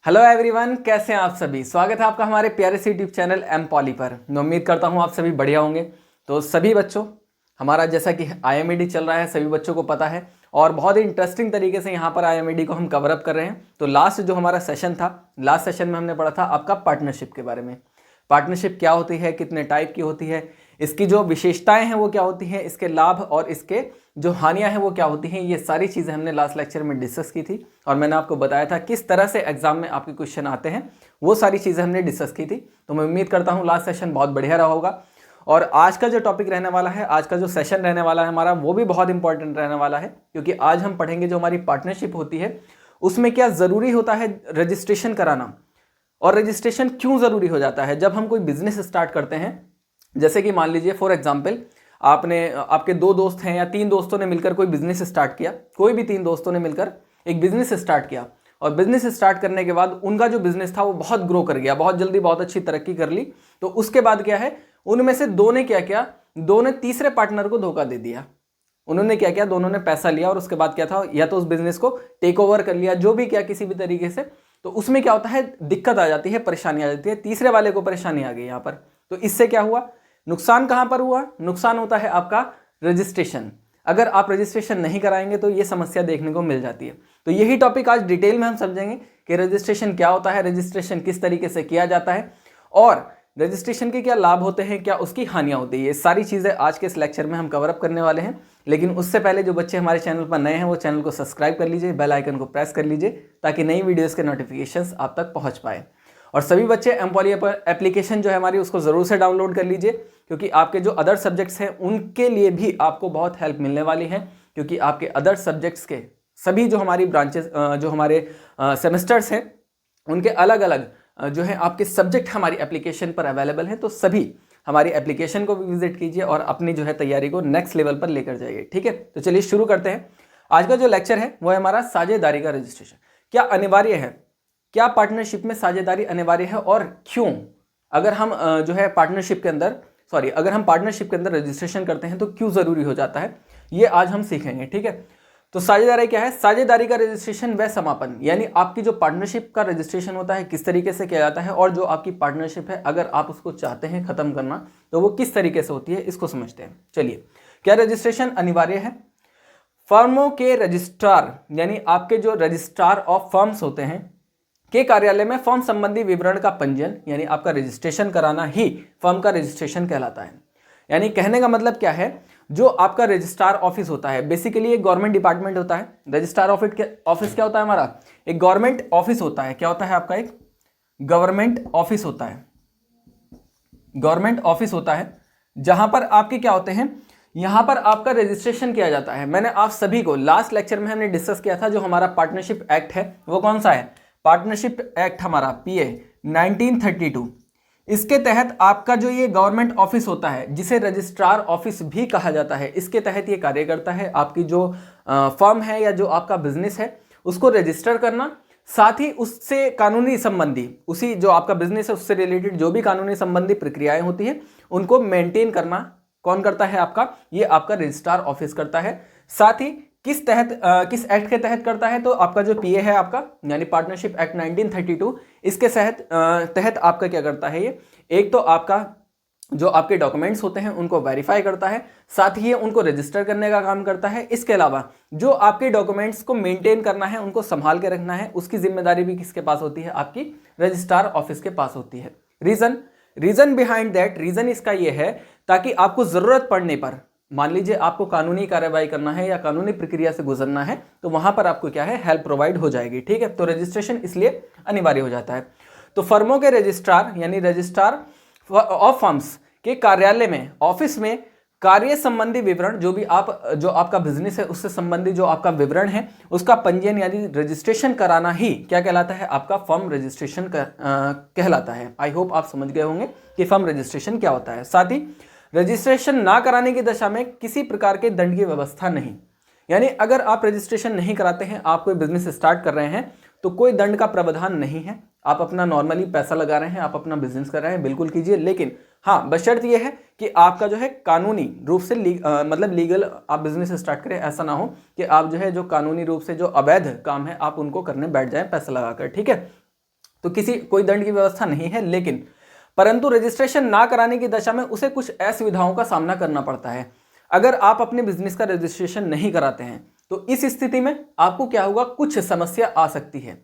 Hello everyone, कैसे हैं आप सभी। स्वागत है आपका हमारे प्यारे से यूट्यूब चैनल एम पॉली पर। मैं उम्मीद करता हूं आप सभी बढ़िया होंगे। तो सभी बच्चों, हमारा जैसा कि IMED चल रहा है, सभी बच्चों को पता है और बहुत ही इंटरेस्टिंग तरीके से यहाँ पर IMED को हम कवर अप कर रहे हैं। तो लास्ट जो हमारा सेशन था, लास्ट सेशन में हमने पढ़ा था आपका पार्टनरशिप के बारे में। पार्टनरशिप क्या होती है, कितने टाइप की होती है, इसकी जो विशेषताएं हैं वो क्या होती हैं, इसके लाभ और इसके जो हानियां हैं वो क्या होती हैं, ये सारी चीज़ें हमने लास्ट लेक्चर में डिस्कस की थी। और मैंने आपको बताया था किस तरह से एग्जाम में आपके क्वेश्चन आते हैं, वो सारी चीज़ें हमने डिस्कस की थी। तो मैं उम्मीद करता हूँ लास्ट सेशन बहुत बढ़िया रहा होगा। और आज का जो टॉपिक रहने वाला है, आज का जो सेशन रहने वाला है हमारा, वो भी बहुत इंपॉर्टेंट रहने वाला है, क्योंकि आज हम पढ़ेंगे जो हमारी पार्टनरशिप होती है उसमें क्या ज़रूरी होता है रजिस्ट्रेशन कराना, और रजिस्ट्रेशन क्यों ज़रूरी हो जाता है जब हम कोई बिजनेस स्टार्ट करते हैं। जैसे कि मान लीजिए फॉर एग्जांपल, आपके 2 दोस्त हैं या 3 दोस्तों ने मिलकर कोई बिजनेस स्टार्ट किया, कोई भी 3 दोस्तों ने मिलकर एक बिजनेस स्टार्ट किया, और बिजनेस स्टार्ट करने के बाद उनका जो बिजनेस था वो बहुत ग्रो कर गया, बहुत जल्दी बहुत अच्छी तरक्की कर ली। तो उसके बाद क्या है, उनमें से 2 ने क्या किया, 2 ने तीसरे पार्टनर को धोखा दे दिया। उन्होंने क्या किया, दोनों ने पैसा लिया और उसके बाद क्या था, या तो उस बिजनेस को टेक ओवर कर लिया, जो भी क्या किसी भी तरीके से। तो उसमें क्या होता है, दिक्कत आ जाती है, परेशानी आ जाती है, तीसरे वाले को परेशानी आ गई यहाँ पर। तो इससे क्या हुआ, नुकसान कहां पर हुआ, नुकसान होता है आपका रजिस्ट्रेशन। अगर आप रजिस्ट्रेशन नहीं कराएंगे तो ये समस्या देखने को मिल जाती है। तो यही टॉपिक आज डिटेल में हम समझेंगे कि रजिस्ट्रेशन क्या होता है, रजिस्ट्रेशन किस तरीके से किया जाता है, और रजिस्ट्रेशन के क्या लाभ होते हैं, क्या उसकी हानियां होती है। ये सारी चीज़ें आज के इस लेक्चर में हम कवर अप करने वाले हैं। लेकिन उससे पहले जो बच्चे हमारे चैनल पर नए हैं वो चैनल को सब्सक्राइब कर लीजिए, बेल आइकन को प्रेस कर लीजिए, ताकि नई वीडियोज़ के नोटिफिकेशंस आप तक पहुँच पाए। और सभी बच्चे एम पॉली एप्लीकेशन जो है हमारी, उसको ज़रूर से डाउनलोड कर लीजिए, क्योंकि आपके जो अदर सब्जेक्ट्स हैं उनके लिए भी आपको बहुत हेल्प मिलने वाली है। क्योंकि आपके अदर सब्जेक्ट्स के सभी जो हमारी ब्रांचेस, जो हमारे सेमेस्टर्स हैं, उनके अलग अलग जो है आपके सब्जेक्ट हमारी एप्लीकेशन पर अवेलेबल हैं। तो सभी हमारी एप्लीकेशन को भी विजिट कीजिए और अपनी जो है तैयारी को नेक्स्ट लेवल पर लेकर जाइए। ठीक है, तो चलिए शुरू करते हैं। आज का जो लेक्चर है वो है हमारा साझेदारी का रजिस्ट्रेशन। क्या अनिवार्य है, क्या पार्टनरशिप में साझेदारी अनिवार्य है और क्यों। अगर हम जो है पार्टनरशिप के अंदर अगर हम पार्टनरशिप के अंदर रजिस्ट्रेशन करते हैं तो क्यों ज़रूरी हो जाता है, ये आज हम सीखेंगे। ठीक है, तो साझेदारी क्या है, साझेदारी का रजिस्ट्रेशन व समापन, यानी आपकी जो पार्टनरशिप का रजिस्ट्रेशन होता है किस तरीके से किया जाता है, और जो आपकी पार्टनरशिप है अगर आप उसको चाहते हैं ख़त्म करना तो वो किस तरीके से होती है, इसको समझते हैं। चलिए, क्या रजिस्ट्रेशन अनिवार्य है। फर्मों के रजिस्ट्रार, यानी आपके जो रजिस्ट्रार ऑफ फर्म्स होते हैं के कार्यालय में फर्म संबंधी विवरण का पंजीयन, यानी आपका रजिस्ट्रेशन कराना ही फर्म का रजिस्ट्रेशन कहलाता है। यानी कहने का मतलब क्या है, जो आपका रजिस्ट्रार ऑफिस होता है, बेसिकली एक गवर्नमेंट डिपार्टमेंट होता है। रजिस्ट्रार ऑफिस क्या होता है हमारा, एक गवर्नमेंट ऑफिस होता है। क्या होता है आपका, एक गवर्नमेंट ऑफिस होता है। गवर्नमेंट ऑफिस होता है जहां पर आपके क्या होते हैं, यहां पर आपका रजिस्ट्रेशन किया जाता है। मैंने आप सभी को लास्ट लेक्चर में हमने डिस्कस किया था, जो हमारा पार्टनरशिप एक्ट है वो कौन सा है, पार्टनरशिप एक्ट हमारा PA 1932। इसके तहत आपका जो ये गवर्नमेंट ऑफिस होता है, जिसे रजिस्ट्रार ऑफिस भी कहा जाता है, इसके तहत ये कार्य करता है। आपकी जो फर्म है या जो आपका बिजनेस है उसको रजिस्टर करना, साथ ही उससे कानूनी संबंधी, उसी जो आपका बिजनेस है उससे रिलेटेड जो भी कानूनी संबंधी प्रक्रियाएं होती है उनको मेंटेन करना कौन करता है, आपका ये आपका रजिस्ट्रार ऑफिस करता है। साथ ही किस किस एक्ट के तहत करता है, तो आपका जो PA है आपका, यानी पार्टनरशिप एक्ट 1932, इसके तहत आपका क्या करता है, ये एक तो आपका जो आपके डॉक्यूमेंट्स होते हैं उनको वेरीफाई करता है, साथ ही ये उनको रजिस्टर करने का काम करता है। इसके अलावा जो आपके डॉक्यूमेंट्स को मेंटेन करना है, उनको संभाल के रखना है, उसकी जिम्मेदारी भी किसके पास होती है, आपकी रजिस्ट्रार ऑफिस के पास होती है। रीजन बिहाइंड दैट, रीजन इसका ये है ताकि आपको जरूरत पड़ने पर, मान लीजिए आपको कानूनी कार्रवाई करना है या कानूनी प्रक्रिया से गुजरना है, तो वहां पर आपको क्या है, हेल्प प्रोवाइड हो जाएगी। ठीक है, तो रजिस्ट्रेशन इसलिए अनिवार्य हो जाता है। तो फर्मों के रजिस्ट्रार, यानी रजिस्ट्रार ऑफ फर्म्स के कार्यालय में, ऑफिस में कार्य संबंधी विवरण, जो आपका बिजनेस है उससे संबंधी जो आपका विवरण है उसका पंजीयन यानी रजिस्ट्रेशन कराना ही क्या कहलाता है, आपका फर्म रजिस्ट्रेशन कहलाता है। आई होप आप समझ गए होंगे कि फर्म रजिस्ट्रेशन क्या होता है। साथ ही रजिस्ट्रेशन ना कराने की दशा में किसी प्रकार के दंड की व्यवस्था नहीं, यानी अगर आप रजिस्ट्रेशन नहीं कराते हैं, आप कोई बिजनेस स्टार्ट कर रहे हैं, तो कोई दंड का प्रावधान नहीं है। आप अपना नॉर्मली पैसा लगा रहे हैं, आप अपना बिजनेस कर रहे हैं, बिल्कुल कीजिए, लेकिन हाँ बशर्त यह है कि आपका जो है कानूनी रूप से मतलब लीगल आप बिजनेस स्टार्ट करें। ऐसा ना हो कि आप जो है जो कानूनी रूप से जो अवैध काम है आप उनको करने बैठ जाएं पैसा लगाकर। ठीक है, तो कोई दंड की व्यवस्था नहीं है, लेकिन परंतु रजिस्ट्रेशन ना कराने की दशा में उसे कुछ असुविधाओं का सामना करना पड़ता है। अगर आप अपने बिजनेस का रजिस्ट्रेशन नहीं कराते हैं तो इस स्थिति में आपको क्या होगा, कुछ समस्या आ सकती है।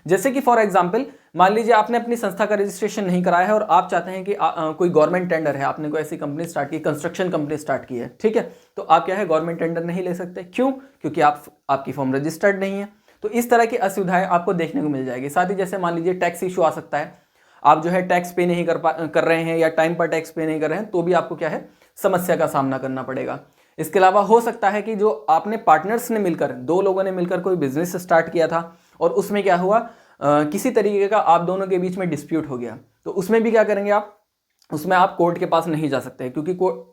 जैसे कि फॉर एग्जांपल मान लीजिए आपने अपनी संस्था का रजिस्ट्रेशन नहीं कराया है और आप चाहते हैं कि कोई गवर्नमेंट टेंडर है, आपने कोई ऐसी कंपनी स्टार्ट की, कंस्ट्रक्शन कंपनी स्टार्ट की है, ठीक है, तो आप क्या है गवर्नमेंट टेंडर नहीं ले सकते। क्यों? क्योंकि आपकी फर्म रजिस्टर्ड नहीं है। तो इस तरह की असुविधाएं आपको देखने को मिल जाएगी। साथ ही जैसे मान लीजिए टैक्स इशू आ सकता है, आप जो है टैक्स पे नहीं कर रहे हैं या टाइम पर टैक्स पे नहीं कर रहे हैं, तो भी आपको क्या है समस्या का सामना करना पड़ेगा। इसके अलावा हो सकता है कि जो आपने पार्टनर्स ने मिलकर, 2 लोगों ने मिलकर कोई बिजनेस स्टार्ट किया था और उसमें क्या हुआ, किसी तरीके का आप दोनों के बीच में डिस्प्यूट हो गया, तो उसमें भी क्या करेंगे आप, उसमें आप कोर्ट के पास नहीं जा सकते, क्योंकि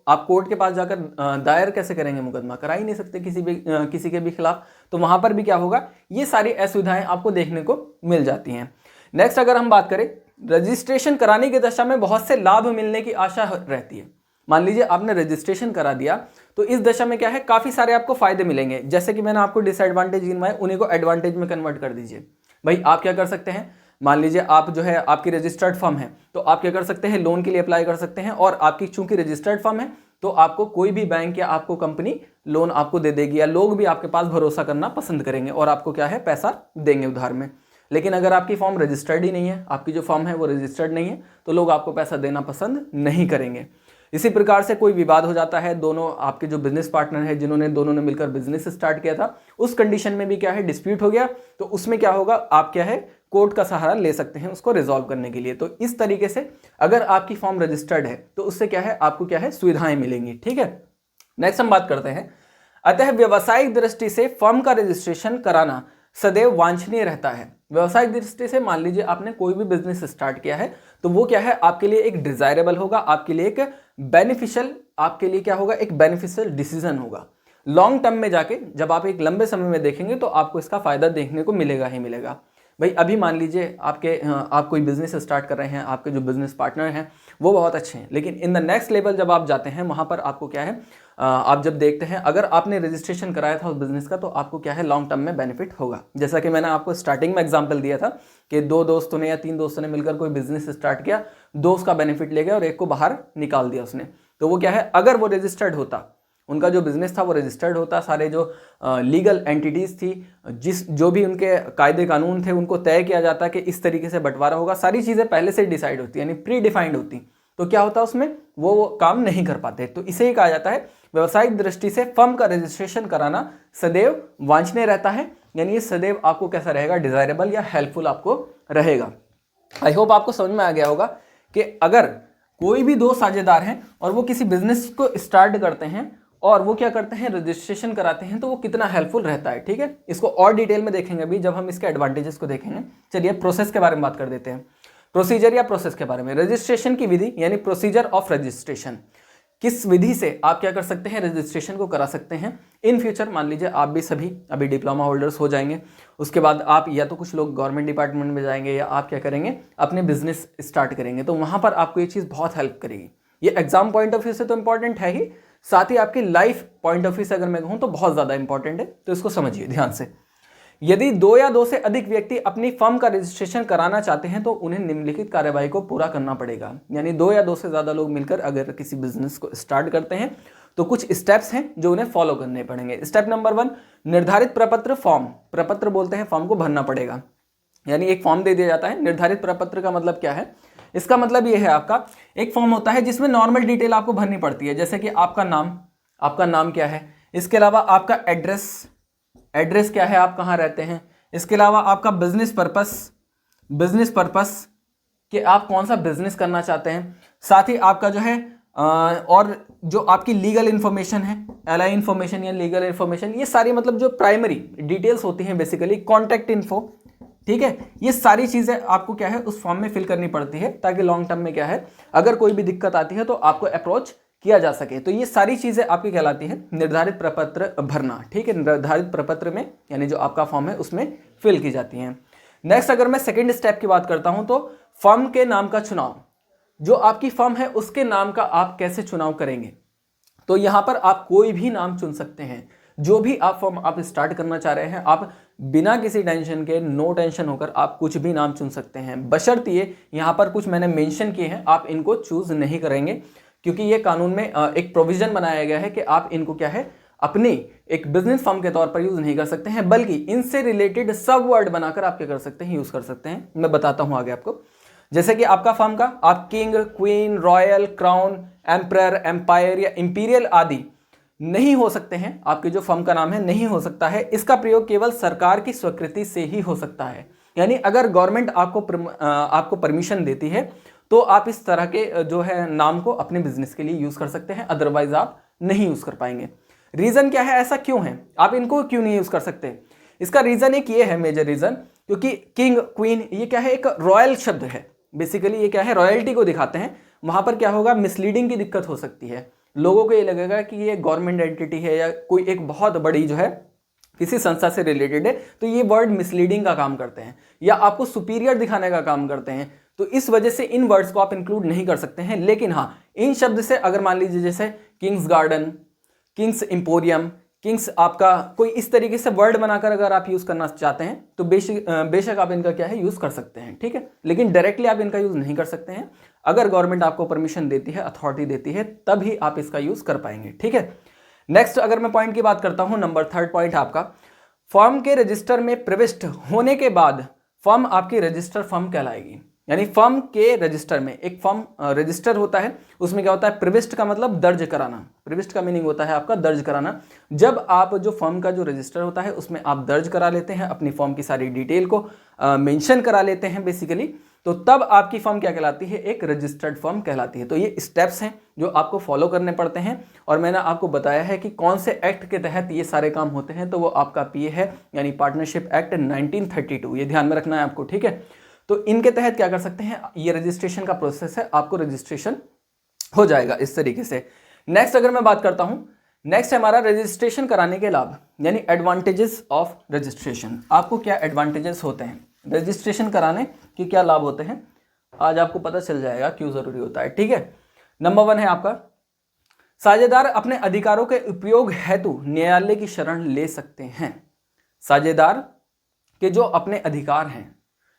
आप कोर्ट के पास जाकर दायर कैसे करेंगे, मुकदमा करा ही नहीं सकते किसी के भी खिलाफ। तो वहां पर भी क्या होगा, ये सारी असुविधाएं आपको देखने को मिल जाती हैं। नेक्स्ट अगर हम बात करें, रजिस्ट्रेशन कराने की दशा में बहुत से लाभ मिलने की आशा रहती है। मान लीजिए आपने रजिस्ट्रेशन करा दिया तो इस दशा में क्या है, काफी सारे आपको फायदे मिलेंगे। जैसे कि मैंने आपको डिसएडवांटेज गिनवाए, उन्हीं को एडवांटेज में कन्वर्ट कर दीजिए। भाई आप क्या कर सकते हैं, मान लीजिए आप जो है आपकी रजिस्टर्ड फर्म है, तो आप क्या कर सकते हैं, लोन के लिए अप्लाई कर सकते हैं। और आपकी चूंकि रजिस्टर्ड फर्म है तो आपको कोई भी बैंक या आपको कंपनी लोन आपको दे देगी, या लोग भी आपके पास भरोसा करना पसंद करेंगे और आपको क्या है पैसा देंगे उधार में। लेकिन अगर आपकी फर्म रजिस्टर्ड ही नहीं है, आपकी जो फर्म है वो रजिस्टर्ड नहीं है, तो लोग आपको पैसा देना पसंद नहीं करेंगे। इसी प्रकार से कोई विवाद हो जाता है, दोनों आपके जो बिजनेस पार्टनर है दोनों ने मिलकर बिजनेस स्टार्ट किया था, उस कंडीशन में भी क्या है डिस्प्यूट हो गया, तो उसमें क्या होगा, आप क्या है कोर्ट का सहारा ले सकते हैं उसको रिजॉल्व करने के लिए। तो इस तरीके से अगर आपकी फर्म रजिस्टर्ड है तो उससे क्या है आपको क्या है सुविधाएं मिलेंगी। ठीक है, नेक्स्ट हम बात करते हैं, अतः व्यवसायिक दृष्टि से फर्म का रजिस्ट्रेशन कराना सदैव वांछनीय रहता है। व्यवसायिक दृष्टि से मान लीजिए आपने कोई भी बिजनेस स्टार्ट किया है तो वो क्या है आपके लिए एक डिजायरेबल होगा, आपके लिए एक बेनिफिशियल, आपके लिए क्या होगा एक बेनिफिशियल डिसीजन होगा। लॉन्ग टर्म में जाके जब आप एक लंबे समय में देखेंगे तो आपको इसका फायदा देखने को मिलेगा ही मिलेगा। भाई अभी मान लीजिए आप कोई बिजनेस स्टार्ट कर रहे हैं, आपके जो बिजनेस पार्टनर हैं वो बहुत अच्छे हैं, लेकिन इन द नेक्स्ट लेवल जब आप जाते हैं वहां पर आपको क्या है, आप जब देखते हैं अगर आपने रजिस्ट्रेशन कराया था उस बिजनेस का तो आपको क्या है लॉन्ग टर्म में बेनिफिट होगा। जैसा कि मैंने आपको स्टार्टिंग में एग्जांपल दिया था कि 2 दोस्तों ने या 3 दोस्तों ने मिलकर कोई बिजनेस स्टार्ट किया, 2 उसका बेनिफिट ले गए और एक को बाहर निकाल दिया उसने। तो वो क्या है, अगर वो रजिस्टर्ड होता, उनका जो बिजनेस था वो रजिस्टर्ड होता, सारे जो लीगल एंटिटीज थी, जो भी उनके कायदे कानून थे उनको तय किया जाता कि इस तरीके से बंटवारा होगा, सारी चीज़ें पहले से डिसाइड होती यानी प्री डिफाइंड होती, तो क्या होता उसमें वो काम नहीं कर पाते। तो इसे ही कहा जाता है व्यवसायिक दृष्टि से फर्म का रजिस्ट्रेशन कराना सदैव वांछनीय रहता है, यानी ये सदैव आपको कैसा रहेगा, डिजायरेबल या हेल्पफुल आपको रहेगा। आई होप आपको समझ में आ गया होगा कि अगर कोई भी 2 साझेदार हैं और वो किसी बिजनेस को स्टार्ट करते हैं और वो क्या करते हैं रजिस्ट्रेशन कराते हैं तो वो कितना हेल्पफुल रहता है। ठीक है, इसको और डिटेल में देखेंगे अभी जब हम इसके एडवांटेजेस को देखेंगे। चलिए प्रोसेस के बारे में बात कर देते हैं, प्रोसीजर या प्रोसेस के बारे में। रजिस्ट्रेशन की विधि यानी प्रोसीजर ऑफ रजिस्ट्रेशन, किस विधि से आप क्या कर सकते हैं रजिस्ट्रेशन को करा सकते हैं। इन फ्यूचर मान लीजिए आप भी सभी अभी डिप्लोमा होल्डर्स हो जाएंगे, उसके बाद आप या तो कुछ लोग गवर्नमेंट डिपार्टमेंट में जाएंगे या आप क्या करेंगे अपने बिजनेस स्टार्ट करेंगे, तो वहां पर आपको ये चीज़ बहुत हेल्प करेगी। ये एग्जाम पॉइंट ऑफ व्यू से तो इंपॉर्टेंट है ही, साथ ही आपकी लाइफ पॉइंट ऑफ व्यू से अगर मैं कहूँ तो बहुत ज़्यादा इंपॉर्टेंट है, तो इसको समझिए ध्यान से। यदि 2 या 2 से अधिक व्यक्ति अपनी फर्म का रजिस्ट्रेशन कराना चाहते हैं तो उन्हें निम्नलिखित कार्यवाही को पूरा करना पड़ेगा। यानी 2 या 2 से ज़्यादा लोग मिलकर अगर किसी बिजनेस को स्टार्ट करते हैं तो कुछ स्टेप्स हैं जो उन्हें फॉलो करने पड़ेंगे। स्टेप नंबर 1, निर्धारित प्रपत्र फॉर्म, प्रपत्र बोलते हैं फॉर्म को भरना पड़ेगा। यानी एक फॉर्म दे दिया जाता है। निर्धारित प्रपत्र का मतलब क्या है, इसका मतलब ये है आपका एक फॉर्म होता है जिसमें नॉर्मल डिटेल आपको भरनी पड़ती है, जैसे कि आपका नाम क्या है, इसके अलावा आपका एड्रेस क्या है, आप कहाँ रहते हैं, इसके अलावा आपका बिजनेस पर्पस कि आप कौन सा बिजनेस करना चाहते हैं, साथ ही आपका जो है और जो आपकी लीगल इन्फॉर्मेशन है, एलआई इन्फॉर्मेशन या लीगल इन्फॉर्मेशन, ये सारी मतलब जो प्राइमरी डिटेल्स होती हैं बेसिकली, कॉन्टैक्ट इन्फो, ठीक है, ये सारी चीज़ें आपको क्या है उस फॉर्म में फिल करनी पड़ती है ताकि लॉन्ग टर्म में क्या है अगर कोई भी दिक्कत आती है तो आपको अप्रोच किया जा सके। तो ये सारी चीज़ें आपकी कहलाती हैं निर्धारित प्रपत्र भरना। ठीक है, निर्धारित प्रपत्र में यानी जो आपका फॉर्म है उसमें फिल की जाती हैं। नेक्स्ट अगर मैं सेकेंड स्टेप की बात करता हूं तो फर्म के नाम का चुनाव, जो आपकी फर्म है उसके नाम का आप कैसे चुनाव करेंगे। तो यहां पर आप कोई भी नाम चुन सकते हैं, जो भी आप फर्म आप स्टार्ट करना चाह रहे हैं, आप बिना किसी टेंशन के, नो टेंशन होकर आप कुछ भी नाम चुन सकते हैं, बशर्ते यहाँ पर कुछ मैंने मेंशन किए हैं आप इनको चूज नहीं करेंगे, क्योंकि ये कानून में एक प्रोविजन बनाया गया है कि आप इनको क्या है अपनी एक बिजनेस फर्म के तौर पर यूज नहीं कर सकते हैं, बल्कि इनसे रिलेटेड सब वर्ड बनाकर आप क्या कर सकते हैं, यूज कर सकते हैं। मैं बताता हूं आगे आपको। जैसे कि आपका फर्म का आप king, queen, royal, crown, emperor, empire या इंपीरियल आदि नहीं हो सकते हैं। आपके जो फर्म का नाम है नहीं हो सकता है। इसका प्रयोग केवल सरकार की स्वीकृति से ही हो सकता है, यानी अगर गवर्नमेंट आपको परमिशन देती है तो आप इस तरह के जो है नाम को अपने बिजनेस के लिए यूज कर सकते हैं, अदरवाइज आप नहीं यूज कर पाएंगे। रीजन क्या है, ऐसा क्यों है, आप इनको क्यों नहीं यूज कर सकते? इसका रीजन एक ये है, मेजर रीजन, क्योंकि किंग, क्वीन ये क्या है, एक रॉयल शब्द है। बेसिकली ये क्या है, रॉयल्टी को दिखाते हैं। वहां पर क्या होगा, मिसलीडिंग की दिक्कत हो सकती है, लोगों को ये लगेगा कि ये गवर्नमेंट एंटिटी है या कोई एक बहुत बड़ी जो है किसी संस्था से रिलेटेड है, तो ये वर्ड मिसलीडिंग का काम करते हैं या आपको सुपीरियर दिखाने का काम करते हैं। तो इस वजह से इन वर्ड्स को आप इंक्लूड नहीं कर सकते हैं। लेकिन हाँ, इन शब्द से अगर मान लीजिए जैसे Kings garden, Kings emporium, Kings आपका कोई इस तरीके से वर्ड बनाकर अगर आप यूज करना चाहते हैं तो बेशक आप इनका क्या है यूज कर सकते हैं, ठीक है। लेकिन डायरेक्टली आप इनका यूज नहीं कर सकते हैं। अगर गवर्नमेंट आपको परमिशन देती है, अथॉरिटी देती है, तभी आप इसका यूज कर पाएंगे, ठीक है। नेक्स्ट अगर मैं पॉइंट की बात करता हूं, नंबर 3 पॉइंट आपका, फर्म के रजिस्टर में प्रविष्ट होने के बाद फर्म आपकी रजिस्टर फर्म कहलाएगी। यानी फर्म के रजिस्टर में, एक फर्म रजिस्टर होता है, उसमें क्या होता है, प्रविष्ट का मतलब दर्ज कराना। प्रविष्ट का मीनिंग होता है आपका दर्ज कराना। जब आप जो फर्म का जो रजिस्टर होता है उसमें आप दर्ज करा लेते हैं, अपनी फर्म की सारी डिटेल को मेंशन करा लेते हैं बेसिकली, तो तब आपकी फर्म क्या कहलाती है, एक रजिस्टर्ड फर्म कहलाती है। तो ये स्टेप्स हैं जो आपको फॉलो करने पड़ते हैं, और मैंने आपको बताया है कि कौन से एक्ट के तहत ये सारे काम होते हैं। तो वो आपका पीए है, यानी पार्टनरशिप एक्ट 1932, ये ध्यान में रखना है आपको, ठीक है। तो इनके तहत क्या कर सकते हैं, ये रजिस्ट्रेशन का प्रोसेस है, आपको रजिस्ट्रेशन हो जाएगा इस तरीके से। नेक्स्ट अगर मैं बात करता हूं, नेक्स्ट है हमारा रजिस्ट्रेशन कराने के लाभ, यानी एडवांटेजेस ऑफ रजिस्ट्रेशन। आपको क्या एडवांटेजेस होते हैं, रजिस्ट्रेशन कराने के क्या लाभ होते हैं, आज आपको पता चल जाएगा क्यों जरूरी होता है, ठीक है। नंबर 1 है आपका, साझेदार अपने अधिकारों के उपयोग हेतु न्यायालय की शरण ले सकते हैं। साझेदार के जो अपने अधिकार हैं,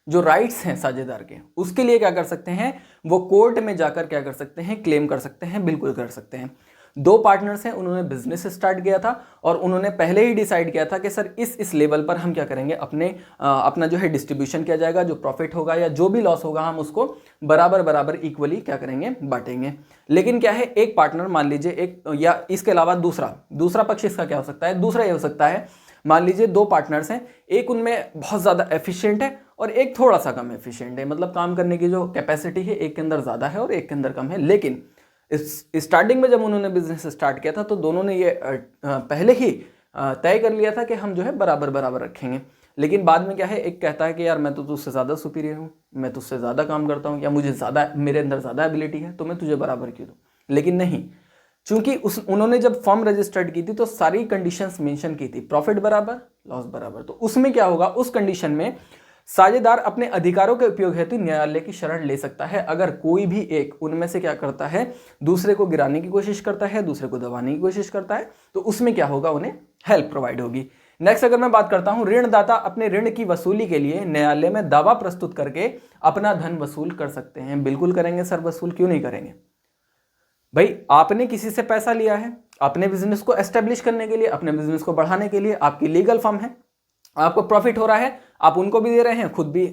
जो राइट्स हैं साझेदार के, उसके लिए क्या कर सकते हैं, वो कोर्ट में जाकर क्या कर सकते हैं, क्लेम कर सकते हैं, बिल्कुल कर सकते हैं। 2 पार्टनर्स हैं, उन्होंने बिजनेस स्टार्ट किया था और उन्होंने पहले ही डिसाइड किया था कि सर इस लेवल पर हम क्या करेंगे, अपना जो है डिस्ट्रीब्यूशन किया जाएगा, जो प्रॉफिट होगा या जो भी लॉस होगा हम उसको बराबर इक्वली क्या करेंगे, बांटेंगे। लेकिन क्या है, एक पार्टनर मान लीजिए, एक या इसके अलावा दूसरा पक्ष इसका क्या हो सकता है, दूसरा ये हो सकता है, मान लीजिए 2 पार्टनर्स हैं, एक उनमें बहुत ज़्यादा एफिशिएंट है और एक थोड़ा सा कम एफिशिएंट है, मतलब काम करने की जो कैपेसिटी है एक के अंदर ज़्यादा है और एक के अंदर कम है। लेकिन स्टार्टिंग में जब उन्होंने बिजनेस स्टार्ट किया था तो दोनों ने ये पहले ही तय कर लिया था कि हम जो है बराबर रखेंगे। लेकिन बाद में क्या है, एक कहता है कि यार मैं तो तुझसे ज़्यादा सुपीरियर हूँ, मैं तुझसे ज़्यादा काम करता हूँ, या मेरे अंदर ज़्यादा एबिलिटी है, तो मैं तुझे बराबर क्यों दूँ। लेकिन नहीं, चूंकि उन्होंने जब फर्म रजिस्टर्ड की थी तो सारी कंडीशंस मेंशन की थी, प्रॉफिट बराबर, लॉस बराबर। तो उसमें क्या होगा, उस कंडीशन में साझेदार अपने अधिकारों के उपयोग हेतु न्यायालय की शरण ले सकता है अगर कोई भी एक उनमें से क्या करता है, दूसरे को गिराने की कोशिश करता है, दूसरे को दबाने की कोशिश करता है, तो उसमें क्या होगा, उन्हें हेल्प प्रोवाइड होगी। नेक्स्ट अगर मैं बात करता हूं, ऋणदाता अपने ऋण की वसूली के लिए न्यायालय में दावा प्रस्तुत करके अपना धन वसूल कर सकते हैं। बिल्कुल करेंगे सर, वसूल क्यों नहीं करेंगे भाई, आपने किसी से पैसा लिया है अपने बिजनेस को एस्टेब्लिश करने के लिए, अपने बिजनेस को बढ़ाने के लिए, आपकी लीगल फर्म है, आपको प्रॉफिट हो रहा है, आप उनको भी दे रहे हैं, खुद भी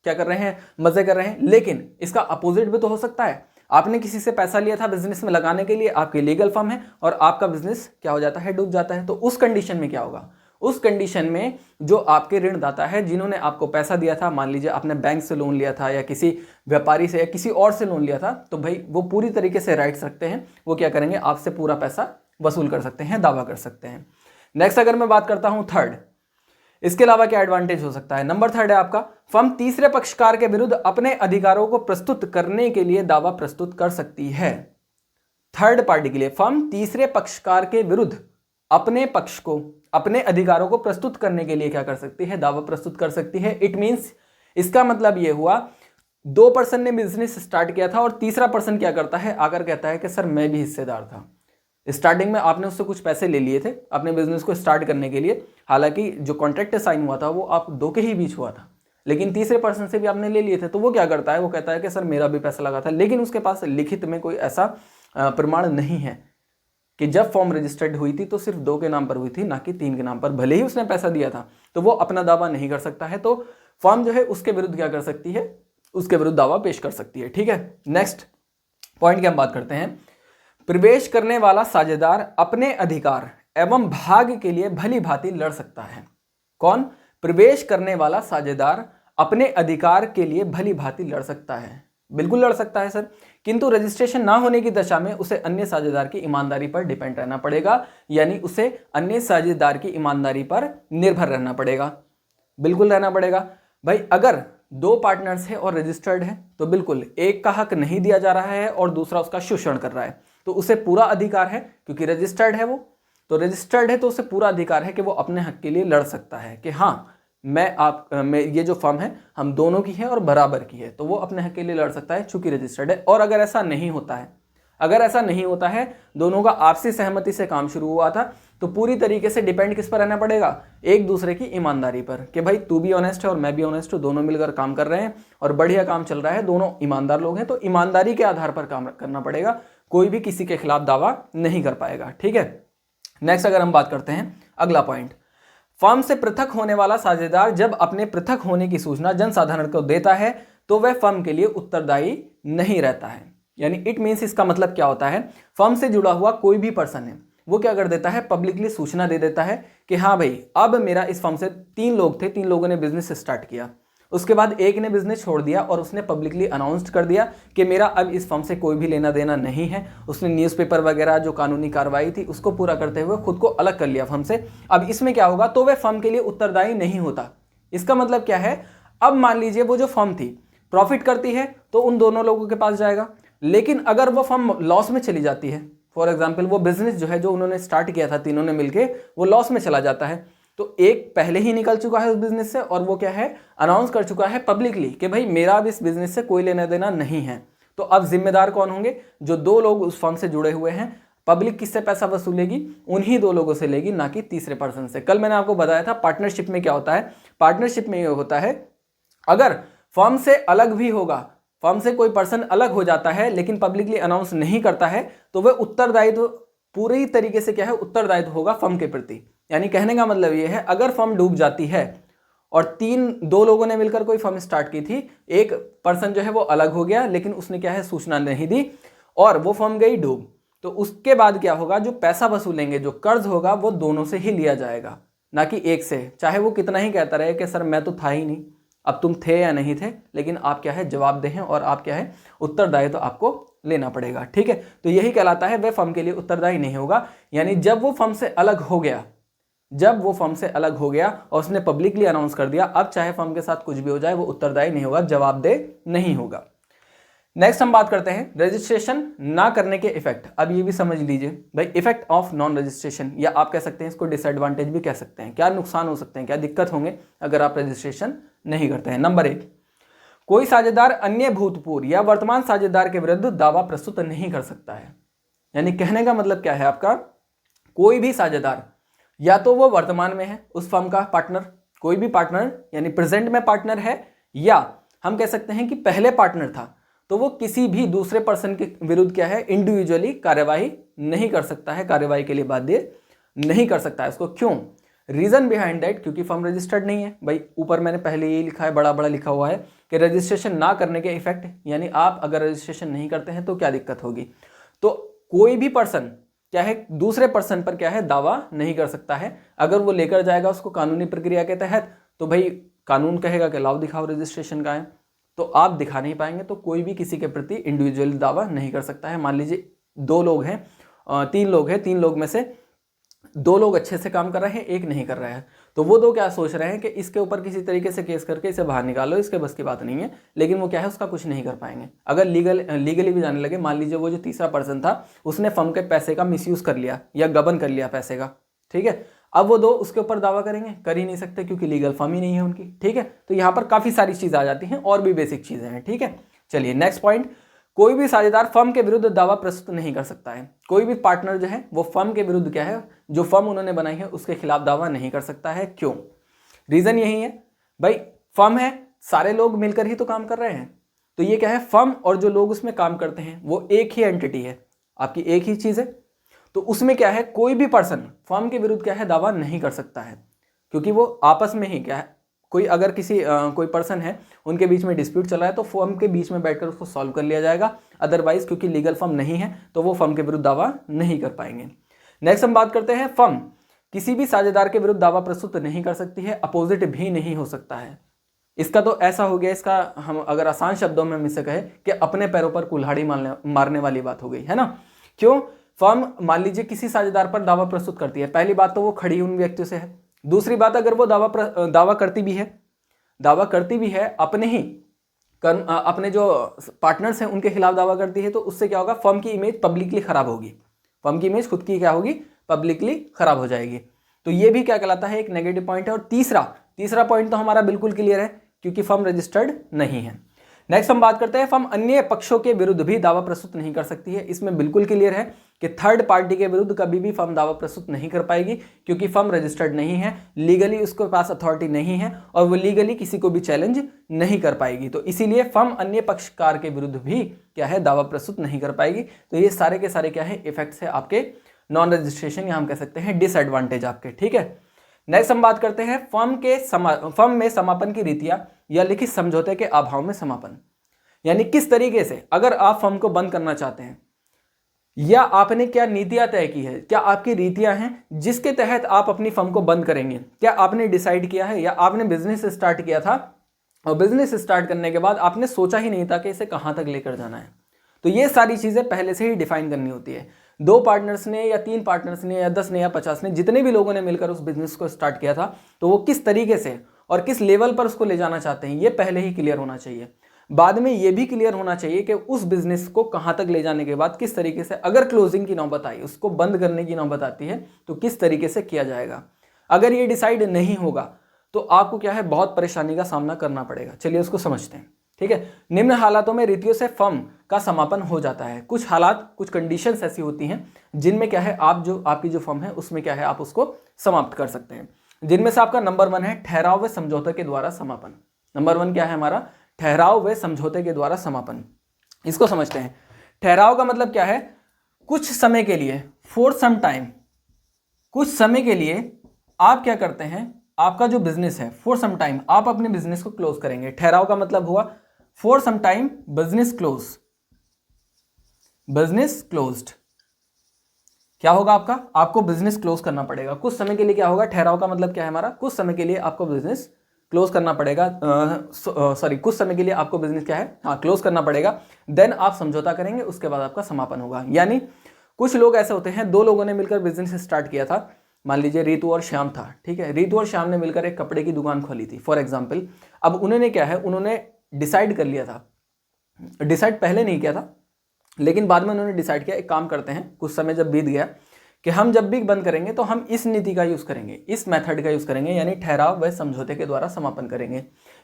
क्या कर रहे हैं, मजे कर रहे हैं। लेकिन इसका अपोजिट भी तो हो सकता है, आपने किसी से पैसा लिया था बिजनेस में लगाने के लिए, आपकी लीगल फर्म है और आपका बिजनेस क्या हो जाता है, डूब जाता है। तो उस कंडीशन में क्या होगा, उस कंडीशन में जो आपके ऋणदाता है, जिन्होंने आपको पैसा दिया था, मान लीजिए आपने बैंक से लोन लिया था या किसी व्यापारी से या किसी और से लोन लिया था, तो भाई वो पूरी तरीके से राइट्स रखते हैं, वो क्या करेंगे, आपसे पूरा पैसा वसूल कर सकते हैं, दावा कर सकते हैं। नेक्स्ट अगर मैं बात करता हूं 3rd, इसके अलावा क्या एडवांटेज हो सकता है, नंबर 3 है आपका, फर्म तीसरे पक्षकार के विरुद्ध अपने अधिकारों को प्रस्तुत करने के लिए दावा प्रस्तुत कर सकती है। 3rd पार्टी के लिए फर्म तीसरे पक्षकार के विरुद्ध अपने पक्ष को, अपने अधिकारों को प्रस्तुत करने के लिए क्या कर सकती है, दावा प्रस्तुत कर सकती है। इट मींस, इसका मतलब यह हुआ 2 पर्सन ने बिजनेस स्टार्ट किया था और तीसरा पर्सन क्या करता है, आकर कहता है कि सर मैं भी हिस्सेदार था, स्टार्टिंग में आपने उससे कुछ पैसे ले लिए थे अपने बिजनेस को स्टार्ट करने के लिए, हालांकि जो कॉन्ट्रैक्ट साइन हुआ था वो आप दो के ही बीच हुआ था, लेकिन तीसरे पर्सन से भी आपने ले लिए थे। तो वो क्या करता है, वो कहता है कि सर मेरा भी पैसा लगा था, लेकिन उसके पास लिखित में कोई ऐसा प्रमाण नहीं है कि जब फॉर्म रजिस्टर्ड हुई थी तो सिर्फ 2 के नाम पर हुई थी, ना कि 3 के नाम पर। भले ही उसने पैसा दिया था तो वो अपना दावा नहीं कर सकता है, तो फॉर्म जो है उसके विरुद्ध क्या कर सकती है, उसके विरुद्ध दावा पेश कर सकती है। ठीक है, नेक्स्ट पॉइंट की हम बात करते हैं। प्रवेश करने वाला साझेदार अपने अधिकार एवं भाग के लिए भली भांति लड़ सकता है। कौन? प्रवेश करने वाला साझेदार अपने अधिकार के लिए भली भांति लड़ सकता है। बिल्कुल लड़ सकता है सर, किंतु रजिस्ट्रेशन ना होने की दशा में उसे अन्य साझेदार की ईमानदारी पर डिपेंड रहना पड़ेगा, यानी उसे अन्य साझेदार की ईमानदारी पर निर्भर रहना पड़ेगा। बिल्कुल रहना पड़ेगा भाई। अगर 2 पार्टनर्स है और रजिस्टर्ड है तो बिल्कुल एक का हक नहीं दिया जा रहा है और दूसरा उसका शोषण कर रहा है, तो उसे पूरा अधिकार है, क्योंकि रजिस्टर्ड है वो, तो रजिस्टर्ड है तो उसे पूरा अधिकार है कि वो अपने हक के लिए लड़ सकता है कि हाँ मैं ये जो फर्म है हम दोनों की है और बराबर की है, तो वो अपने हक के लिए लड़ सकता है चूंकि रजिस्टर्ड है। और अगर ऐसा नहीं होता है, अगर ऐसा नहीं होता है, दोनों का आपसी सहमति से काम शुरू हुआ था, तो पूरी तरीके से डिपेंड किस पर रहना पड़ेगा, एक दूसरे की ईमानदारी पर, कि भाई तू भी ऑनेस्ट है और मैं भी ऑनेस्ट हूँ, दोनों मिलकर काम कर रहे हैं और बढ़िया काम चल रहा है, दोनों ईमानदार लोग हैं, तो ईमानदारी के आधार पर काम करना पड़ेगा, कोई भी किसी के खिलाफ दावा नहीं कर पाएगा। ठीक है, नेक्स्ट अगर हम बात करते हैं अगला पॉइंट, फर्म से पृथक होने वाला साझेदार जब अपने पृथक होने की सूचना जनसाधारण को देता है तो वह फर्म के लिए उत्तरदायी नहीं रहता है। यानी इट मीन्स, इसका मतलब क्या होता है, फर्म से जुड़ा हुआ कोई भी पर्सन है वो क्या कर देता है, पब्लिकली सूचना दे देता है कि हाँ भाई अब मेरा इस फर्म से 3 लोग थे, 3 लोगों ने बिजनेस स्टार्ट किया, उसके बाद एक ने बिजनेस छोड़ दिया और उसने पब्लिकली अनाउंस कर दिया कि मेरा अब इस फर्म से कोई भी लेना देना नहीं है। उसने न्यूज़पेपर वगैरह जो कानूनी कार्रवाई थी उसको पूरा करते हुए खुद को अलग कर लिया फर्म से। अब इसमें क्या होगा, तो वह फर्म के लिए उत्तरदायी नहीं होता। इसका मतलब क्या है, अब मान लीजिए वो जो फर्म थी प्रॉफिट करती है तो उन दोनों लोगों के पास जाएगा, लेकिन अगर वो फर्म लॉस में चली जाती है, फॉर एग्जाम्पल वो बिजनेस जो है जो उन्होंने स्टार्ट किया था तीनों ने मिलकर, वो लॉस में चला जाता है, तो एक पहले ही निकल चुका है उस बिजनेस से और वो क्या है, अनाउंस कर चुका है पब्लिकली कि भाई मेरा अब इस बिजनेस से कोई लेना देना नहीं है। तो अब जिम्मेदार कौन होंगे, जो 2 लोग उस फर्म से जुड़े हुए हैं। पब्लिक किससे पैसा वसूलेगी, उन्हीं 2 लोगों से लेगी, ना कि तीसरे पर्सन से। कल मैंने आपको बताया था पार्टनरशिप में क्या होता है, पार्टनरशिप में ये होता है अगर फर्म से अलग भी होगा, फर्म से कोई पर्सन अलग हो जाता है लेकिन पब्लिकली अनाउंस नहीं करता है, तो वह उत्तरदायित्व पूरी तरीके से क्या है, उत्तरदायित्व होगा फर्म के प्रति। यानी कहने का मतलब ये है, अगर फर्म डूब जाती है और 2 लोगों ने मिलकर कोई फर्म स्टार्ट की थी, एक पर्सन जो है वो अलग हो गया लेकिन उसने क्या है, सूचना नहीं दी और वो फर्म गई डूब, तो उसके बाद क्या होगा, जो पैसा वसूलेंगे, जो कर्ज होगा वो दोनों से ही लिया जाएगा, ना कि एक से। चाहे वो कितना ही कहता रहे कि सर मैं तो था ही नहीं, अब तुम थे या नहीं थे, लेकिन आप क्या है, जवाबदेह हैं और आप क्या है, उत्तरदायित्व तो आपको लेना पड़ेगा। ठीक है, तो यही कहलाता है वह फर्म के लिए उत्तरदायी नहीं होगा। यानी जब वो फर्म से अलग हो गया, जब वो फर्म से अलग हो गया और उसने पब्लिकली अनाउंस कर दिया, अब चाहे फर्म के साथ कुछ भी हो जाए वो उत्तरदायी नहीं होगा, जवाबदेह नहीं होगा। नेक्स्ट हम बात करते हैं रजिस्ट्रेशन ना करने के इफेक्ट। अब ये भी समझ लीजिए भाई, इफेक्ट ऑफ नॉन रजिस्ट्रेशन, या आप कह सकते हैं इसको डिसएडवांटेज भी कह सकते हैं। क्या नुकसान हो सकते हैं, क्या दिक्कत होंगे अगर आप रजिस्ट्रेशन नहीं करते हैं। नंबर 1, कोई साझेदार अन्य भूतपूर्व या वर्तमान साझेदार के विरुद्ध दावा प्रस्तुत नहीं कर सकता है। यानी कहने का मतलब क्या है आपका, कोई भी साझेदार, या तो वो वर्तमान में है उस फर्म का पार्टनर, कोई भी पार्टनर यानी प्रेजेंट में पार्टनर है, या हम कह सकते हैं कि पहले पार्टनर था, तो वो किसी भी दूसरे पर्सन के विरुद्ध क्या है, इंडिविजुअली कार्यवाही नहीं कर सकता है, कार्यवाही के लिए बाध्य नहीं कर सकता है इसको। क्यों? रीजन बिहाइंड दैट, क्योंकि फर्म रजिस्टर्ड नहीं है। भाई ऊपर मैंने पहले ये लिखा है, बड़ा बड़ा लिखा हुआ है कि रजिस्ट्रेशन ना करने के इफेक्ट, यानी आप अगर रजिस्ट्रेशन नहीं करते हैं तो क्या दिक्कत होगी। तो कोई भी पर्सन क्या है, दूसरे पर्सन पर क्या है, दावा नहीं कर सकता है। अगर वो लेकर जाएगा उसको कानूनी प्रक्रिया के तहत, तो भाई कानून कहेगा कि लाओ दिखाओ रजिस्ट्रेशन का है, तो आप दिखा नहीं पाएंगे, तो कोई भी किसी के प्रति इंडिविजुअल दावा नहीं कर सकता है। मान लीजिए 2 लोग हैं, 3 लोग हैं, 3 लोग में से 2 लोग अच्छे से काम कर रहे हैं, एक नहीं कर रहा है, तो वो 2 क्या सोच रहे हैं कि इसके ऊपर किसी तरीके से केस करके इसे बाहर निकालो, इसके बस की बात नहीं है, लेकिन वो क्या है, उसका कुछ नहीं कर पाएंगे। अगर लीगली भी जाने लगे, मान लीजिए वो जो तीसरा पर्सन था उसने फर्म के पैसे का मिसयूज कर लिया या गबन कर लिया पैसे का, ठीक है, अब वो 2 उसके ऊपर दावा करेंगे, कर ही नहीं सकते क्योंकि लीगल फर्म ही नहीं है उनकी। ठीक है, तो यहाँ पर काफी सारी चीज आ जाती हैं और भी बेसिक चीजें हैं। ठीक है, चलिए नेक्स्ट पॉइंट, कोई भी साझेदार फर्म के विरुद्ध दावा प्रस्तुत नहीं कर सकता है। कोई भी पार्टनर जो है वो फर्म के विरुद्ध क्या है, जो फर्म उन्होंने बनाई है उसके खिलाफ दावा नहीं कर सकता है। क्यों? रीजन यही है भाई, फर्म है, सारे लोग मिलकर ही तो काम कर रहे हैं। तो ये क्या है, फर्म और जो लोग उसमें काम करते हैं वो एक ही एंटिटी है, आपकी एक ही चीज है। तो उसमें क्या है, कोई भी पर्सन फर्म के विरुद्ध क्या है, दावा नहीं कर सकता है, क्योंकि वो आपस में ही क्या है, कोई अगर कोई पर्सन है, उनके बीच में डिस्प्यूट चल रहा है तो फर्म के बीच में बैठकर उसको सॉल्व कर लिया जाएगा। अदरवाइज क्योंकि लीगल फर्म नहीं है तो वो फर्म के विरुद्ध दावा नहीं कर पाएंगे। नेक्स्ट हम बात करते हैं, फर्म किसी भी साझेदार के विरुद्ध दावा प्रस्तुत नहीं कर सकती है, अपोजिट भी नहीं हो सकता है। इसका तो ऐसा हो गया, इसका हम अगर आसान शब्दों में इसे कहे कि अपने पैरों पर कुल्हाड़ी मारने वाली बात हो गई है ना। क्यों? फर्म मान लीजिए किसी साझेदार पर दावा प्रस्तुत करती है, पहली बात तो वो खड़ी उन व्यक्तियों से है। दूसरी बात, अगर वो दावा करती भी है अपने जो पार्टनर्स हैं उनके खिलाफ दावा करती है, तो उससे क्या होगा, फर्म की इमेज पब्लिकली खराब होगी। फर्म की इमेज खुद की क्या होगी, पब्लिकली खराब हो जाएगी। तो ये भी क्या कहलाता है, एक नेगेटिव पॉइंट है। और तीसरा पॉइंट तो हमारा बिल्कुल क्लियर है, क्योंकि फर्म रजिस्टर्ड नहीं है। नेक्स्ट हम बात करते हैं, फर्म अन्य पक्षों के विरुद्ध भी दावा प्रस्तुत नहीं कर सकती है। इसमें बिल्कुल क्लियर है कि थर्ड पार्टी के विरुद्ध कभी भी फर्म दावा प्रस्तुत नहीं कर पाएगी, क्योंकि फर्म रजिस्टर्ड नहीं है, लीगली उसके पास अथॉरिटी नहीं है और वो लीगली किसी को भी चैलेंज नहीं कर पाएगी। तो इसीलिए फर्म अन्य पक्षकार के विरुद्ध भी क्या है, दावा प्रस्तुत नहीं कर पाएगी। तो ये सारे के सारे क्या है, इफेक्ट्स है आपके नॉन रजिस्ट्रेशन, या हम कह सकते हैं डिसएडवांटेज आपके। ठीक है, नेक्स्ट हम बात करते हैं, फर्म में समापन की रीतियां या लिखित समझौते के अभाव में समापन। यानी किस तरीके से, अगर आप फर्म को बंद करना चाहते हैं, या आपने क्या नीतियां तय की है, क्या आपकी रीतियां हैं जिसके तहत आप अपनी फर्म को बंद करेंगे, क्या आपने डिसाइड किया है, या आपने बिजनेस स्टार्ट किया था और बिजनेस स्टार्ट करने के बाद आपने सोचा ही नहीं था कि इसे कहां तक लेकर जाना है। तो ये सारी चीजें पहले से ही डिफाइन करनी होती है। 2 पार्टनर्स ने या 3 पार्टनर्स ने या 10 ने या 50 ने, जितने भी लोगों ने मिलकर उस बिजनेस को स्टार्ट किया था, तो वो किस तरीके से और किस लेवल पर उसको ले जाना चाहते हैं, ये पहले ही क्लियर होना चाहिए। बाद में ये भी क्लियर होना चाहिए कि उस बिजनेस को कहां तक ले जाने के बाद किस तरीके से, अगर क्लोजिंग की नौबत आई, उसको बंद करने की नौबत आती है, तो किस तरीके से किया जाएगा। अगर ये डिसाइड नहीं होगा तो आपको क्या है, बहुत परेशानी का सामना करना पड़ेगा। चलिए उसको समझते हैं। ठीक है, निम्न हालातों में रीतियों से फर्म का समापन हो जाता है। कुछ हालात, कुछ कंडीशंस ऐसी होती हैं जिनमें क्या है, आपकी जो फर्म है उसमें क्या है, आप उसको समाप्त कर सकते हैं। जिनमें से आपका नंबर 1 है ठहराव व समझौते के द्वारा समापन। नंबर 1 क्या है हमारा, ठहराव व समझौते के द्वारा समापन। इसको समझते हैं। ठहराव का मतलब क्या है, कुछ समय के लिए, फॉर सम टाइम, कुछ समय के लिए आप क्या करते हैं, आपका जो बिजनेस है, फॉर सम टाइम आप अपने बिजनेस को क्लोज करेंगे। ठहराव का मतलब हुआ for some time business close, business closed. क्या होगा आपका, आपको बिजनेस क्लोज करना पड़ेगा कुछ समय के लिए। क्या होगा, ठहराव का मतलब क्या है हमारा, कुछ समय के लिए आपको बिजनेस क्लोज करना पड़ेगा। कुछ समय के लिए आपको बिजनेस क्या है, हाँ, क्लोज करना पड़ेगा। देन आप समझौता करेंगे, उसके बाद आपका समापन होगा। यानी कुछ लोग ऐसे होते हैं, 2 लोगों ने मिलकर बिजनेस स्टार्ट किया था, मान लीजिए रितु और श्याम था। ठीक है, रितु और श्याम ने मिलकर एक कपड़े की दुकान खोली थी फॉर एग्जाम्पल। अब उन्होंने क्या है, उन्होंने डिसाइड कर लिया था, डिसाइड पहले नहीं किया था लेकिन बाद में उन्होंने डिसाइड किया, एक काम करते हैं, कुछ समय जब बीत गया, कि हम जब भी बंद करेंगे तो हम इस नीति का यूज करेंगे, इस मेथड का यूज करेंगे, यानी ठहराव व समझौते के द्वारा समापन करेंगे।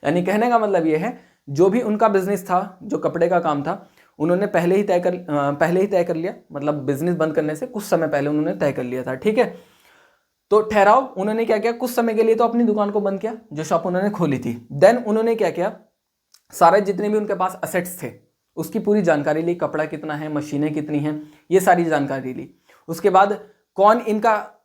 यानी कहने का मतलब ये है, जो भी उनका बिजनेस था, जो कपड़े का काम था, उन्होंने पहले ही तय कर लिया, मतलब बिजनेस बंद करने से कुछ समय पहले उन्होंने तय कर लिया था। ठीक है, तो ठहराव उन्होंने क्या किया, कुछ समय के लिए तो अपनी दुकान को बंद किया, जो शॉप उन्होंने खोली थी। देन उन्होंने क्या किया, सारे जितने भी उनके पास असेट्स थे उसकी पूरी जानकारी ली, कपड़ा कितना है, मशीनें कितनी हैं, ये सारी जानकारी ली। उसके बाद कौन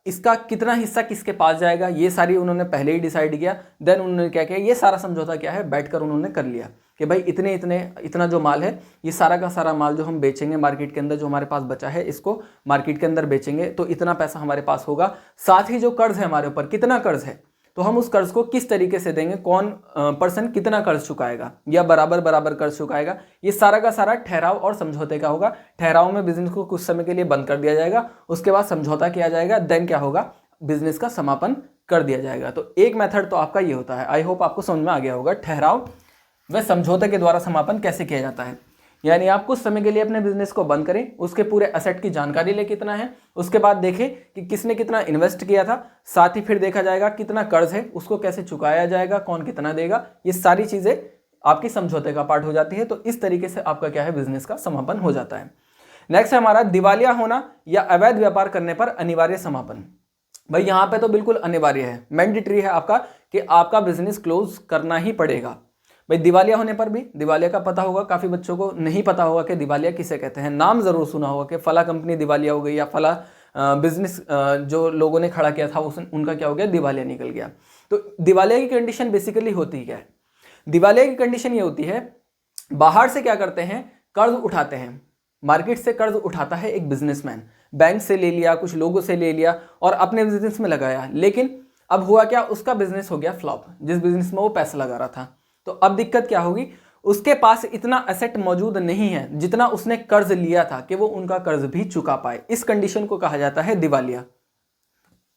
इसका कितना हिस्सा किसके पास जाएगा, ये सारी उन्होंने पहले ही डिसाइड किया। देन उन्होंने क्या किया, ये सारा समझौता क्या है, बैठकर उन्होंने कर लिया कि भाई इतना जो माल है, ये सारा का सारा माल जो हम बेचेंगे मार्केट के अंदर, जो हमारे पास बचा है, इसको मार्केट के अंदर बेचेंगे तो इतना पैसा हमारे पास होगा। साथ ही जो कर्ज है हमारे ऊपर, कितना कर्ज है, तो हम उस कर्ज को किस तरीके से देंगे, कौन पर्सन कितना कर्ज चुकाएगा या बराबर कर्ज चुकाएगा, ये सारा का सारा ठहराव और समझौते का होगा। ठहराव में बिजनेस को कुछ समय के लिए बंद कर दिया जाएगा, उसके बाद समझौता किया जाएगा, देन क्या होगा, बिजनेस का समापन कर दिया जाएगा। तो एक मेथड तो आपका ये होता है। आई होप आपको समझ में आ गया होगा, ठहराव व समझौते के द्वारा समापन कैसे किया जाता है। यानी आप कुछ समय के लिए अपने बिजनेस को बंद करें, उसके पूरे एसेट की जानकारी ले कितना है, उसके बाद देखें कि किसने कितना इन्वेस्ट किया था, साथ ही फिर देखा जाएगा कितना कर्ज है, उसको कैसे चुकाया जाएगा, कौन कितना देगा, ये सारी चीज़ें आपकी समझौते का पार्ट हो जाती है। तो इस तरीके से आपका क्या है, बिजनेस का समापन हो जाता है। नेक्स्ट है हमारा दिवालिया होना या अवैध व्यापार करने पर अनिवार्य समापन। भाई यहाँ पे तो बिल्कुल अनिवार्य है, मैंडेटरी है आपका कि आपका बिजनेस क्लोज करना ही पड़ेगा। भाई दिवालिया होने पर भी, दिवालिया का पता होगा, काफी बच्चों को नहीं पता होगा कि दिवालिया किसे कहते हैं। नाम जरूर सुना होगा कि फला कंपनी दिवालिया हो गई या फला बिजनेस जो लोगों ने खड़ा किया था उनका क्या हो गया, दिवालिया निकल गया। तो दिवालिया की कंडीशन बेसिकली होती क्या है, दिवालिया की कंडीशन ये होती है, बाहर से क्या करते हैं, कर्ज उठाते हैं, मार्केट से कर्ज उठाता है एक बिजनेसमैन, बैंक से ले लिया, कुछ लोगों से ले लिया और अपने बिजनेस में लगाया। लेकिन अब हुआ क्या, उसका बिजनेस हो गया फ्लॉप, जिस बिजनेस में वो पैसा लगा रहा था। तो अब दिक्कत क्या होगी, उसके पास इतना एसेट मौजूद नहीं है जितना उसने कर्ज लिया था कि वो उनका कर्ज भी चुका पाए। इस कंडीशन को कहा जाता है दिवालिया।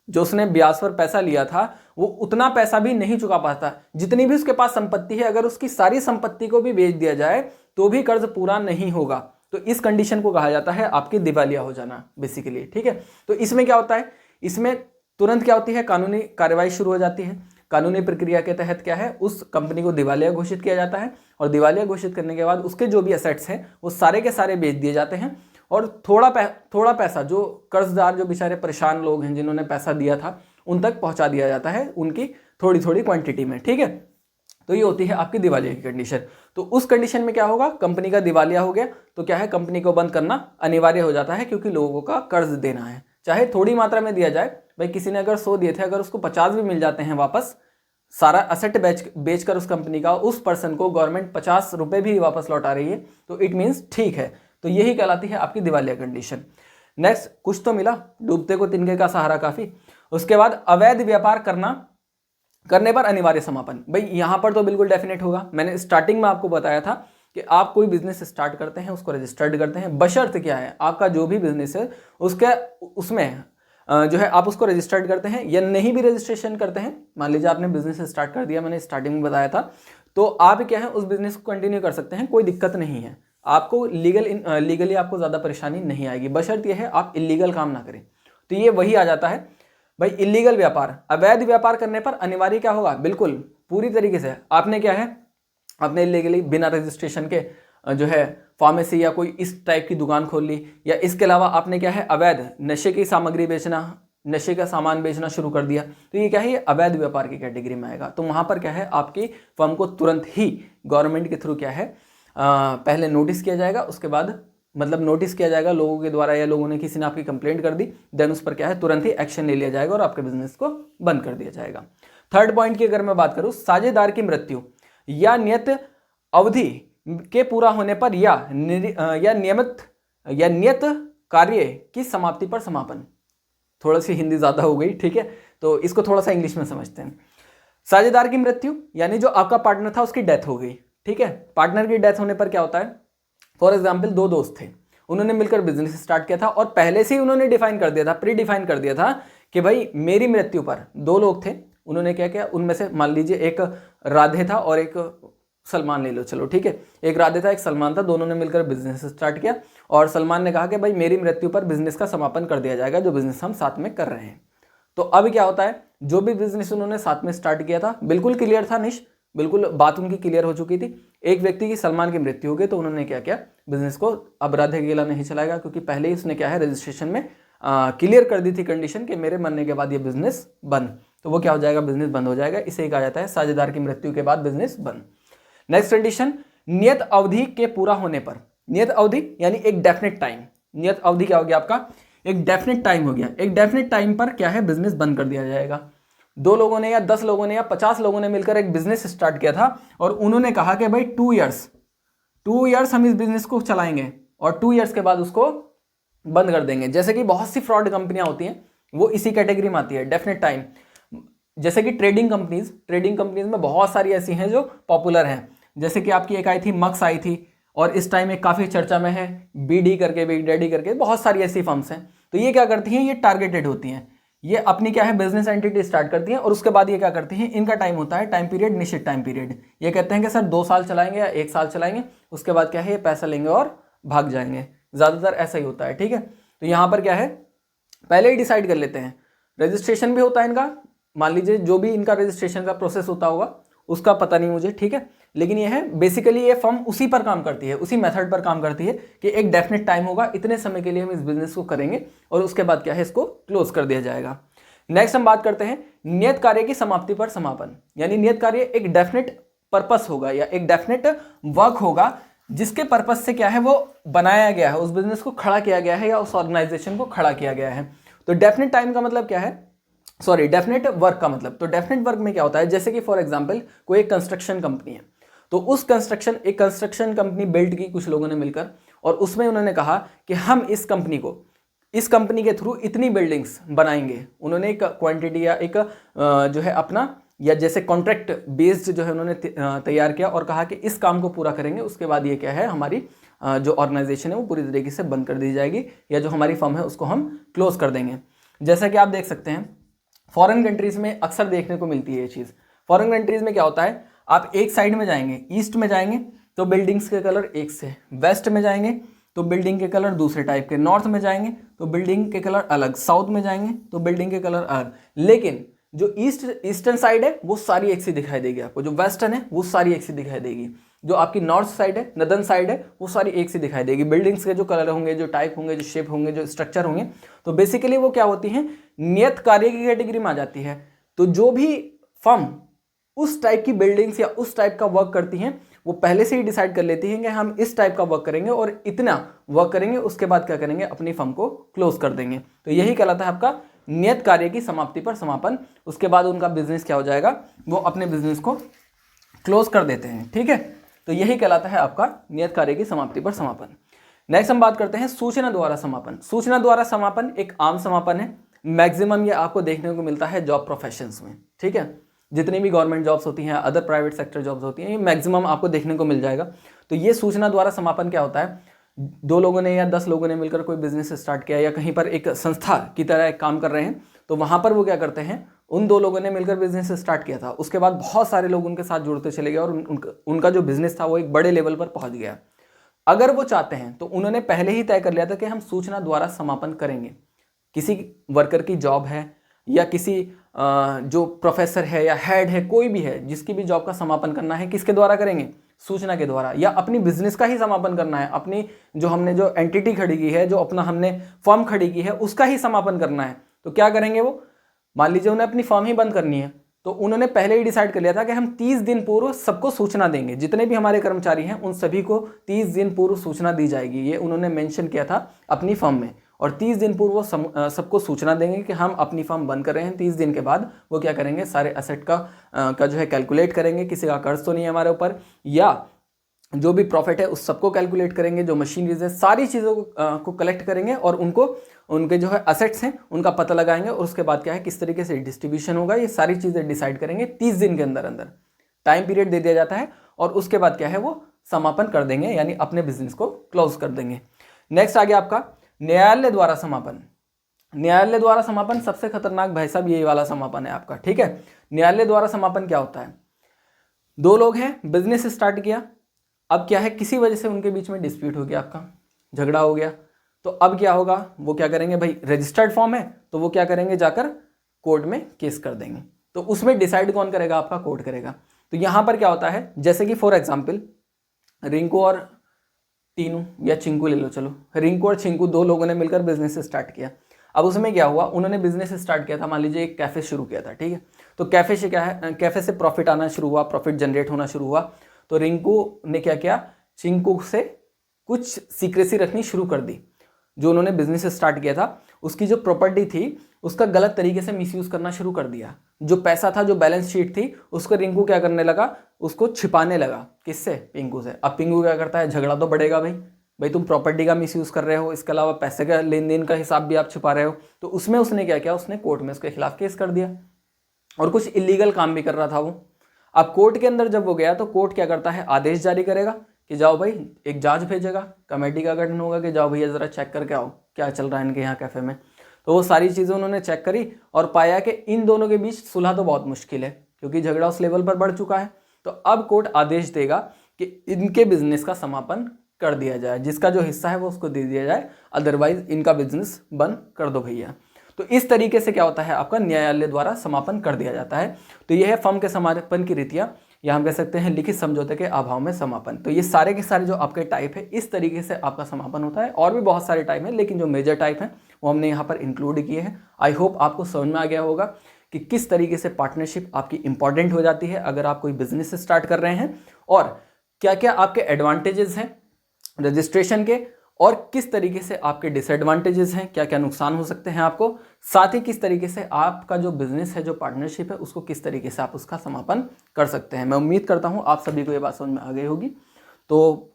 जो उसने ब्याज पर पैसा लिया था वो उतना पैसा भी नहीं चुका पाता, जितनी भी उसके पास संपत्ति है, अगर उसकी सारी संपत्ति को भी बेच दिया जाए तो भी कर्ज पूरा नहीं होगा। तो इस कंडीशन को कहा जाता है आपकी दिवालिया हो जाना बेसिकली, ठीक है। तो इसमें क्या होता है, इसमें तुरंत क्या होती है, कानूनी कार्रवाई शुरू हो जाती है। कानूनी प्रक्रिया के तहत क्या है, उस कंपनी को दिवालिया घोषित किया जाता है और दिवालिया घोषित करने के बाद उसके जो भी असेट्स हैं वो सारे के सारे बेच दिए जाते हैं और थोड़ा पैसा जो कर्जदार, जो बेचारे परेशान लोग हैं जिन्होंने पैसा दिया था, उन तक पहुंचा दिया जाता है उनकी थोड़ी थोड़ी क्वांटिटी में, ठीक है। तो ये होती है आपकी दिवालिया की कंडीशन। तो उस कंडीशन में क्या होगा, कंपनी का दिवालिया हो गया तो क्या है, कंपनी को बंद करना अनिवार्य हो जाता है, क्योंकि लोगों का कर्ज देना है, चाहे थोड़ी मात्रा में दिया जाए। भाई किसी ने अगर 100 दिए थे, अगर उसको 50 भी मिल जाते हैं वापस, सारा असेट बेचकर उस कंपनी का उस पर्सन को गवर्नमेंट 50 रुपए भी वापस लौटा रही है, तो इट मीन्स ठीक है। तो यही कहलाती है आपकी दिवालिया कंडीशन। नेक्स्ट, कुछ तो मिला, डूबते को तिनके का सहारा काफी। उसके बाद अवैध व्यापार करने पर अनिवार्य समापन। भाई यहां पर तो बिल्कुल डेफिनेट होगा, मैंने स्टार्टिंग में आपको बताया था कि आप कोई बिजनेस स्टार्ट करते हैं, उसको रजिस्टर्ड करते हैं, बशर्त क्या है, आपका जो भी बिजनेस है उसमें जो है आप उसको रजिस्टर्ड करते हैं या नहीं भी रजिस्ट्रेशन करते हैं। मान लीजिए आपने बिजनेस स्टार्ट कर दिया, मैंने स्टार्टिंग में बताया था, तो आप क्या है उस बिजनेस को कंटिन्यू कर सकते हैं, कोई दिक्कत नहीं है। आपको लीगली आपको ज़्यादा परेशानी नहीं आएगी, बशर्त यह है आप इलीगल काम ना करें। तो ये वही आ जाता है भाई, इलीगल व्यापार, अवैध व्यापार करने पर अनिवार्य क्या होगा, बिल्कुल पूरी तरीके से आपने क्या है, आपने इलीगली बिना रजिस्ट्रेशन के जो है फार्मेसी या कोई इस टाइप की दुकान खोल ली, या इसके अलावा आपने क्या है अवैध नशे की सामग्री बेचना, नशे का सामान बेचना शुरू कर दिया, तो ये क्या है, ये अवैध व्यापार की कैटेगरी में आएगा। तो वहां पर क्या है, आपकी फर्म को तुरंत ही गवर्नमेंट के थ्रू क्या है, पहले नोटिस किया जाएगा, उसके बाद मतलब नोटिस किया जाएगा लोगों के द्वारा, या लोगों ने किसी ने आपकी कंप्लेंट कर दी, देन उस पर क्या है तुरंत ही एक्शन ले लिया जाएगा और आपके बिजनेस को बंद कर दिया जाएगा। थर्ड पॉइंट की अगर मैं बात करूं, साझेदार की मृत्यु या नियत अवधि के पूरा होने पर या नियत कार्य की समाप्ति पर समापन। थोड़ा सी हिंदी ज्यादा हो गई, ठीक है, तो इसको थोड़ा सा इंग्लिश में समझते हैं। साझेदार की मृत्यु यानी जो आपका पार्टनर था उसकी डेथ हो गई, ठीक है। पार्टनर की डेथ होने पर क्या होता है, फॉर एग्जाम्पल दो दोस्त थे, उन्होंने मिलकर बिजनेस स्टार्ट किया था और पहले से ही उन्होंने डिफाइन कर दिया था, प्री डिफाइन कर दिया था कि भाई मेरी मृत्यु पर, दो लोग थे, उन्होंने क्या किया, उनमें से मान लीजिए एक राधे था और एक सलमान ले लो, चलो ठीक है, एक राधे था एक सलमान था, दोनों ने मिलकर बिजनेस स्टार्ट किया और सलमान ने कहा कि भाई मेरी मृत्यु पर बिजनेस का समापन कर दिया जाएगा, जो बिजनेस हम साथ में कर रहे हैं। तो अब क्या होता है, जो भी बिजनेस उन्होंने साथ में स्टार्ट किया था बिल्कुल क्लियर था निश, बिल्कुल बात उनकी क्लियर हो चुकी थी। एक व्यक्ति की, सलमान की मृत्यु हो गई, तो उन्होंने क्या किया, बिजनेस को अब राधे अकेला नहीं चलाएगा, क्योंकि पहले ही उसने क्या है रजिस्ट्रेशन में क्लियर कर दी थी कंडीशन कि मेरे मरने के बाद ये बिजनेस बंद, तो वो क्या हो जाएगा, बिजनेस बंद हो जाएगा। इसे कहा जाता है साझेदार की मृत्यु के बाद बिजनेस बंद। नेक्स्ट कंडीशन, नियत अवधि के पूरा होने पर। नियत अवधि यानी एक डेफिनेट टाइम, नियत अवधि क्या हो गया आपका, एक डेफिनेट टाइम हो गया, एक डेफिनेट टाइम पर क्या है बिजनेस बंद कर दिया जाएगा। 2 लोगों ने या 10 लोगों ने या 50 लोगों ने मिलकर एक बिजनेस स्टार्ट किया था और उन्होंने कहा कि भाई 2 इयर्स हम इस बिजनेस को चलाएंगे और 2 इयर्स के बाद उसको बंद कर देंगे। जैसे कि बहुत सी फ्रॉड कंपनियां होती हैं, वो इसी कैटेगरी में आती है, डेफिनेट टाइम। जैसे कि ट्रेडिंग कंपनीज में बहुत सारी ऐसी हैं जो पॉपुलर हैं, जैसे कि आपकी एक आई थी मक्स आई थी, और इस टाइम एक काफ़ी चर्चा में है बीडी करके, बिग डैडी करके, बहुत सारी ऐसी फर्म्स हैं। तो ये क्या करती हैं, ये टारगेटेड होती हैं, ये अपनी क्या है बिजनेस एंटिटी स्टार्ट करती हैं और उसके बाद ये क्या करती हैं, इनका टाइम होता है टाइम पीरियड, निश्चित टाइम पीरियड। ये कहते हैं कि सर 2 साल चलाएंगे या 1 साल चलाएंगे, उसके बाद क्या है ये पैसा लेंगे और भाग जाएंगे, ज़्यादातर ऐसा ही होता है, ठीक है। तो यहाँ पर क्या है, पहले ही डिसाइड कर लेते हैं, रजिस्ट्रेशन भी होता है इनका, मान लीजिए जो भी इनका रजिस्ट्रेशन का प्रोसेस होता होगा उसका पता नहीं मुझे, ठीक है, लेकिन ये है बेसिकली ये फर्म उसी पर काम करती है, उसी मेथड पर काम करती है कि एक डेफिनेट टाइम होगा, इतने समय के लिए हम इस बिजनेस को करेंगे और उसके बाद क्या है इसको क्लोज कर दिया जाएगा। नेक्स्ट हम बात करते हैं नियत कार्य की समाप्ति पर समापन। यानी नियत कार्य एक डेफिनेट पर्पस होगा या एक डेफिनेट वर्क होगा जिसके पर्पस से क्या है वो बनाया गया है, उस बिजनेस को खड़ा किया गया है या उस ऑर्गेनाइजेशन को खड़ा किया गया है। तो डेफिनेट टाइम का मतलब क्या है, सॉरी डेफिनेट वर्क का मतलब, तो डेफिनेट वर्क में क्या होता है, जैसे कि फॉर एग्जांपल कोई एक कंस्ट्रक्शन कंपनी है, तो उस कंस्ट्रक्शन कंपनी बिल्ड की कुछ लोगों ने मिलकर, और उसमें उन्होंने कहा कि हम इस कंपनी के थ्रू इतनी बिल्डिंग्स बनाएंगे। उन्होंने एक क्वांटिटी या एक जो है अपना या जैसे कॉन्ट्रैक्ट बेस्ड जो है उन्होंने तैयार किया और कहा कि इस काम को पूरा करेंगे, उसके बाद ये क्या है हमारी जो ऑर्गेनाइजेशन है वो पूरी तरीके से बंद कर दी जाएगी या जो हमारी फर्म है उसको हम क्लोज कर देंगे। जैसा कि आप देख सकते हैं फॉरेन कंट्रीज में अक्सर देखने को मिलती है ये चीज़। फॉरेन कंट्रीज में क्या होता है, आप एक साइड में जाएंगे, ईस्ट में जाएंगे तो बिल्डिंग्स के कलर एक से, वेस्ट में जाएंगे तो बिल्डिंग के कलर दूसरे टाइप के, नॉर्थ में जाएंगे तो बिल्डिंग के कलर अलग, साउथ में जाएंगे तो बिल्डिंग के कलर अलग। लेकिन जो ईस्टर्न साइड है वो सारी एक सी दिखाई देगी आपको, जो वेस्टर्न है वो सारी एक सी दिखाई देगी, जो आपकी नॉर्थ साइड है, नदर्न साइड है, वो सारी एक सी दिखाई देगी। बिल्डिंग्स के जो कलर होंगे, जो टाइप होंगे, जो शेप होंगे, जो स्ट्रक्चर होंगे, तो बेसिकली वो क्या होती हैं, नियत कार्य की कैटेगरी में आ जाती है। तो जो भी फर्म उस टाइप की बिल्डिंग्स या उस टाइप का वर्क करती हैं वो पहले से ही डिसाइड कर लेती हैं कि हम इस टाइप का वर्क करेंगे और इतना वर्क करेंगे, उसके बाद क्या करेंगे, अपनी फर्म को क्लोज कर देंगे। तो यही कहलाता है आपका नियत कार्य की समाप्ति पर समापन। उसके बाद उनका बिजनेस क्या हो जाएगा, वो अपने बिजनेस को क्लोज कर देते हैं। ठीक है, तो यही कहलाता है आपका नियत कार्य की समाप्ति पर समापन। नेक्स्ट हम बात करते हैं सूचना द्वारा समापन। सूचना द्वारा समापन एक आम समापन है, मैक्सिमम ये आपको देखने को मिलता है जॉब प्रोफेशंस में। ठीक है, जितनी भी गवर्नमेंट जॉब्स होती हैं, अदर प्राइवेट सेक्टर जॉब्स होती हैं, ये मैक्सिमम आपको देखने को मिल जाएगा। तो ये सूचना द्वारा समापन क्या होता है, 2 लोगों ने या 10 लोगों ने मिलकर कोई बिजनेस स्टार्ट किया या कहीं पर एक संस्था की तरह एक काम कर रहे हैं, तो वहाँ पर वो क्या करते हैं, उन 2 लोगों ने मिलकर बिजनेस स्टार्ट किया था, उसके बाद बहुत सारे लोग उनके साथ जुड़ते चले गए और उनका जो बिजनेस था वो एक बड़े लेवल पर पहुँच गया। अगर वो चाहते हैं तो उन्होंने पहले ही तय कर लिया था कि हम सूचना द्वारा समापन करेंगे। किसी वर्कर की जॉब है या किसी जो प्रोफेसर है या हेड है, कोई भी है, जिसकी भी जॉब का समापन करना है, किसके द्वारा करेंगे, सूचना के द्वारा, या अपनी बिजनेस का ही समापन करना है, अपनी जो हमने जो एंटिटी खड़ी की है, जो अपना हमने फर्म खड़ी की है, उसका ही समापन करना है। तो क्या करेंगे वो, मान लीजिए उन्हें अपनी फर्म ही बंद करनी है, तो उन्होंने पहले ही डिसाइड कर लिया था कि हम 30 दिन पूर्व सबको सूचना देंगे, जितने भी हमारे कर्मचारी हैं उन सभी को 30 दिन पूर्व सूचना दी जाएगी। ये उन्होंने मेंशन किया था अपनी फर्म में, और 30 दिन पूर्व वो सबको सूचना देंगे कि हम अपनी फर्म बंद कर रहे हैं। 30 दिन के बाद वो क्या करेंगे, सारे एसेट का जो है कैलकुलेट करेंगे, किसी का कर्ज तो नहीं है हमारे ऊपर, या जो भी प्रॉफिट है उस सबको कैलकुलेट करेंगे, जो मशीनरीज है सारी चीज़ों को कलेक्ट करेंगे और उनके जो है असेट्स हैं उनका पता लगाएंगे, और उसके बाद क्या है किस तरीके से डिस्ट्रीब्यूशन होगा, ये सारी चीज़ें डिसाइड करेंगे। 30 दिन के अंदर अंदर टाइम पीरियड दे दिया जाता है, और उसके बाद क्या है वो समापन कर देंगे, यानी अपने बिजनेस को क्लोज कर देंगे। नेक्स्ट आ गया आपका न्यायालय द्वारा समापन। न्यायालय द्वारा समापन सबसे खतरनाक भाई साहब यही वाला समापन है आपका। ठीक है, न्यायालय द्वारा समापन क्या होता है, 2 लोग हैं, बिजनेस स्टार्ट किया, अब क्या है किसी वजह से उनके बीच में डिस्प्यूट हो गया, आपका झगड़ा हो गया, तो अब क्या होगा, वो क्या करेंगे, भाई रजिस्टर्ड फॉर्म है तो वो क्या करेंगे, जाकर कोर्ट में केस कर देंगे। तो उसमें डिसाइड कौन करेगा, आपका कोर्ट करेगा। तो यहाँ पर क्या होता है, जैसे कि फॉर एग्जाम्पल रिंकू और टीनू या चिंकू ले लो, चलो रिंकू और चिंकू 2 लोगों ने मिलकर बिजनेस स्टार्ट किया। अब उसमें क्या हुआ, उन्होंने बिजनेस स्टार्ट किया था, मान लीजिए एक कैफे शुरू किया था। ठीक है, तो कैफे से क्या है, कैफे से प्रॉफिट आना शुरू हुआ, प्रॉफिट जनरेट होना शुरू हुआ, तो रिंकू ने क्या किया, चिंकू से कुछ सीक्रेसी रखनी शुरू कर दी। जो उन्होंने बिजनेस स्टार्ट किया था उसकी जो प्रॉपर्टी थी उसका गलत तरीके से मिसयूज करना शुरू कर दिया। जो पैसा था, जो बैलेंस शीट थी, उसको रिंकू क्या करने लगा, उसको छिपाने लगा। किससे, पिंकू से। अब पिंकू क्या करता है, झगड़ा तो बढ़ेगा भाई तुम प्रॉपर्टी का मिसयूज कर रहे हो, इसके अलावा पैसे का लेन देन का हिसाब भी आप छिपा रहे हो। तो उसमें उसने क्या किया, उसने कोर्ट में उसके खिलाफ केस कर दिया, और कुछ इलीगल काम भी कर रहा था वो। अब कोर्ट के अंदर जब वो गया तो कोर्ट क्या करता है, आदेश जारी करेगा कि जाओ भाई, एक जांच भेजेगा, कमेटी का गठन होगा कि जाओ भैया ज़रा चेक करके आओ क्या चल रहा है इनके यहाँ कैफ़े में। तो वो सारी चीज़ें उन्होंने चेक करी और पाया कि इन दोनों के बीच सुलह तो बहुत मुश्किल है, क्योंकि झगड़ा उस लेवल पर बढ़ चुका है। तो अब कोर्ट आदेश देगा कि इनके बिजनेस का समापन कर दिया जाए, जिसका जो हिस्सा है वो उसको दे दिया जाए, अदरवाइज इनका बिजनेस बंद कर दो भैया। तो इस तरीके से क्या होता है, आपका न्यायालय द्वारा समापन कर दिया जाता है। तो यह है फर्म के समापन की रीतियाँ। या हम कह सकते हैं लिखित समझौते के अभाव में समापन। तो ये सारे के सारे जो आपके टाइप है, इस तरीके से आपका समापन होता है। और भी बहुत सारे टाइप हैं, लेकिन जो मेजर टाइप हैं वो हमने यहाँ पर इंक्लूड किए हैं। आई होप आपको समझ में आ गया होगा कि किस तरीके से पार्टनरशिप आपकी इंपॉर्टेंट हो जाती है अगर आप कोई बिजनेस स्टार्ट कर रहे हैं, और क्या क्या आपके एडवांटेजेस हैं रजिस्ट्रेशन के, और किस तरीके से आपके डिसएडवांटेजेस हैं, क्या क्या नुकसान हो सकते हैं आपको, साथ ही किस तरीके से आपका जो बिजनेस है, जो पार्टनरशिप है, उसको किस तरीके से आप उसका समापन कर सकते हैं। मैं उम्मीद करता हूं आप सभी को ये बात समझ में आ गई होगी। तो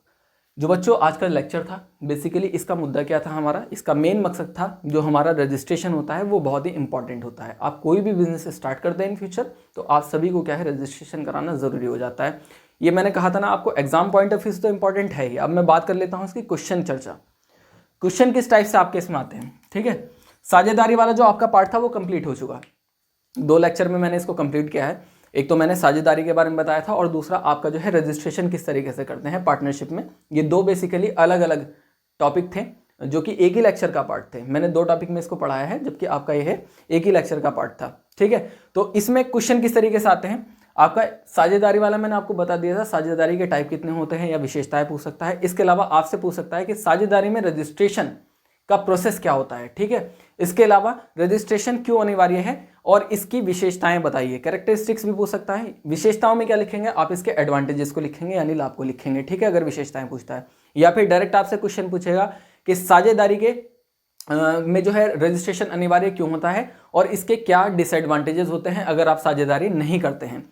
जो बच्चों आज का लेक्चर था, बेसिकली इसका मुद्दा क्या था हमारा, इसका मेन मकसद था जो हमारा रजिस्ट्रेशन होता है वो बहुत ही इंपॉर्टेंट होता है। आप कोई भी बिजनेस स्टार्ट करते हैं इन फ्यूचर, तो आप सभी को क्या है, रजिस्ट्रेशन कराना ज़रूरी हो जाता है। ये मैंने कहा था ना आपको, एग्जाम पॉइंट ऑफ व्यू से तो इंपॉर्टेंट है ही। अब मैं बात कर लेता हूँ इसकी क्वेश्चन चर्चा। क्वेश्चन किस टाइप से आपके इसमें आते हैं, ठीक है। साझेदारी वाला जो आपका पार्ट था वो कंप्लीट हो चुका है, 2 लेक्चर में मैंने इसको कंप्लीट किया है। एक तो मैंने साझेदारी के बारे में बताया था, और दूसरा आपका जो है रजिस्ट्रेशन किस तरीके से करते हैं पार्टनरशिप में। ये 2 बेसिकली अलग अलग टॉपिक थे जो कि एक ही लेक्चर का पार्ट थे। मैंने 2 टॉपिक में इसको पढ़ाया है, जबकि आपका ये है एक ही लेक्चर का पार्ट था, ठीक है। तो इसमें क्वेश्चन किस तरीके से आते हैं, आपका साझेदारी वाला मैंने आपको बता दिया था, साझेदारी के टाइप कितने होते हैं या विशेषताएं पूछ सकता है। इसके अलावा आपसे पूछ सकता है कि साझेदारी में रजिस्ट्रेशन का प्रोसेस क्या होता है, ठीक है। इसके अलावा रजिस्ट्रेशन क्यों अनिवार्य है और इसकी विशेषताएं बताइए। कैरेक्टरिस्टिक्स भी पूछ सकता है। विशेषताओं में क्या लिखेंगे आप, इसके एडवांटेजेस को लिखेंगे यानी लाभ को लिखेंगे, ठीक है, अगर विशेषताएं पूछता है। या फिर डायरेक्ट आपसे क्वेश्चन पूछेगा कि साझेदारी के में जो है रजिस्ट्रेशन अनिवार्य क्यों होता है और इसके क्या डिसएडवांटेजेस होते हैं अगर आप साझेदारी नहीं करते हैं,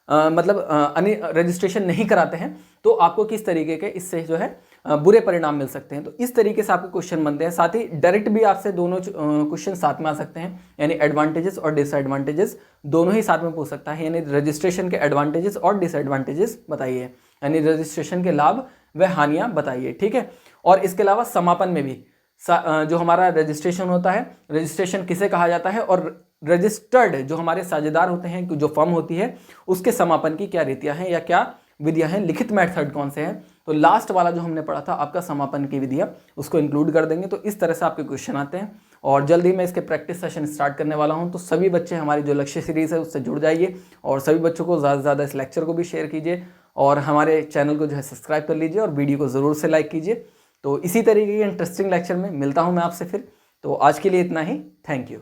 रजिस्ट्रेशन नहीं कराते हैं, तो आपको किस तरीके के इससे जो है बुरे परिणाम मिल सकते हैं। तो इस तरीके से आपके क्वेश्चन बनते हैं। साथ ही डायरेक्ट भी आपसे दोनों क्वेश्चन साथ में आ सकते हैं, यानी एडवांटेजेस और डिसएडवांटेजेस दोनों ही साथ में पूछ सकता है। यानी रजिस्ट्रेशन के एडवांटेजेस और डिसएडवांटेजेस बताइए, यानी रजिस्ट्रेशन के लाभ व हानियां बताइए, ठीक है। और इसके अलावा समापन में भी जो हमारा रजिस्ट्रेशन होता है, रजिस्ट्रेशन किसे कहा जाता है, और रजिस्टर्ड जो हमारे साझेदार होते हैं, जो फर्म होती है, उसके समापन की क्या रीतियां हैं या क्या विधियां हैं, लिखित मेथड कौन से हैं। तो लास्ट वाला जो हमने पढ़ा था आपका समापन की विधियां, उसको इंक्लूड कर देंगे। तो इस तरह से आपके क्वेश्चन आते हैं, और जल्दी मैं इसके प्रैक्टिस सेशन स्टार्ट करने वाला हूं। तो सभी बच्चे हमारी जो लक्ष्य सीरीज है उससे जुड़ जाइए, और सभी बच्चों को ज़्यादा से ज़्यादा इस लेक्चर को भी शेयर कीजिए, और हमारे चैनल को जो है सब्सक्राइब कर लीजिए, और वीडियो को ज़रूर से लाइक कीजिए। तो इसी तरीके के इंटरेस्टिंग लेक्चर में मिलता हूँ मैं आपसे फिर। तो आज के लिए इतना ही, थैंक यू।